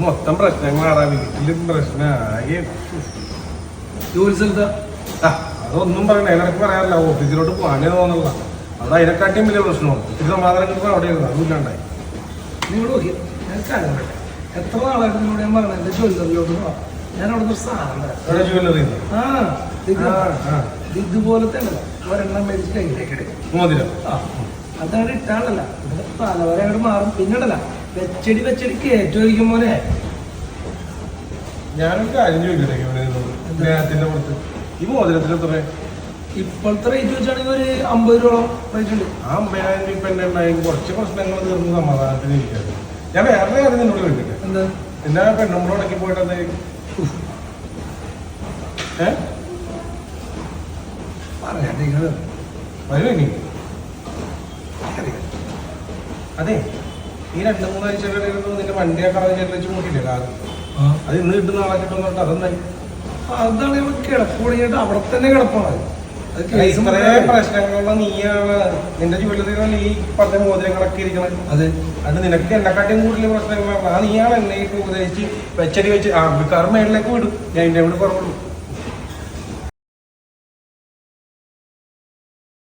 മൊത്തം പ്രശ്നങ്ങളാടാ വീട്ടിലും പ്രശ്നമാകെ. ജോലി സ്ഥലത്താ അതൊന്നും പറയണ്ട, അതിനിടയ്ക്ക് പറയാറില്ല. ഓഫീസിലോട്ട് പോകാനേ തോന്നില്ല. അത് അതിനെക്കാട്ടിയും വലിയ പ്രശ്നമാണ്. ഒത്തിരി സമാധാനം കിട്ടുമ്പോൾ അവിടെ ഇരുന്നു അതുമില്ലാണ്ടായി. നിങ്ങൾ നോക്കി ഞാൻ കാര്യം പറയട്ടെ. എത്ര നാളായിട്ട് നിന്നോട് ഞാൻ പറഞ്ഞത് എൻ്റെ ജ്വല്ലറിലോട്ട് പോവാം. ഞാൻ അവിടെ നിന്ന് സാധനം ജ്വല്ലറി ഇതുപോലത്തെ ഒരെണ്ണം മേടിച്ച് കയ്യിലേക്ക് മോതിരം അതങ്ങനെ ഇട്ടാണല്ല ഇവിടെ തലവര അങ്ങോട്ട് മാറും. പിന്നീടല്ല വെച്ചടി കയറ്റുമായിരിക്കും പോലെ. ഞാനൊരു കാര്യം ചോദിക്കട്ടെ ഗ്രഹത്തിന്റെ പുറത്ത് ഈ മോതിരത്തിൽ എത്ര ഇപ്പോഴത്തെ റേറ്റ് വെച്ചാണെങ്കിൽ ഒരു 50 രൂപയോളം റേറ്റ് ഉണ്ട്. ആ 50,000 രൂപ എന്നെ ഉണ്ടായെങ്കിൽ കുറച്ച് പ്രശ്നങ്ങൾ തീർന്ന് സമാധാനത്തിന് ഇരിക്കാറ്. ഞാൻ വേറെ കാര്യം നിന്നോട് ചോദിക്കട്ടെ, എന്താ എന്നാ പെണ്ണുമ്പോൾ ഇടയ്ക്ക് പോയിട്ട് എന്തായാലും വരും. അതെ, ഈ 2-3 ആഴ്ച നിന്റെ വണ്ടി ആ കളഞ്ഞ വെച്ച് കൂട്ടിയില്ലേ കാറ്, അത് ഇന്ന് കിട്ടുന്ന നാളെ കിട്ടുന്ന പറഞ്ഞിട്ട് അതെന്തായി? അതാണ് നമ്മൾ കിടപ്പുടിയിട്ട് അവിടെ തന്നെ കിടപ്പാണ്. ഇത്രേ പ്രശ്നങ്ങളുള്ള നീയാണ് നിന്റെ ജ്വല്ലറികൾ ഈ പറഞ്ഞ മോതിരങ്ങളൊക്കെ ഇരിക്കണം. അതെ, അത് നിനക്ക് എന്നെക്കാട്ടിയും കൂടുതൽ പ്രശ്നങ്ങളാണ്. ആ നീയാണ് എന്നെ ഉപദേശിച്ച് വെച്ചടി വെച്ച് ആ കാർ മേളിലേക്ക് വിടും. ഞാൻ എൻ്റെ ഇവിടെ കുറവുള്ളൂ.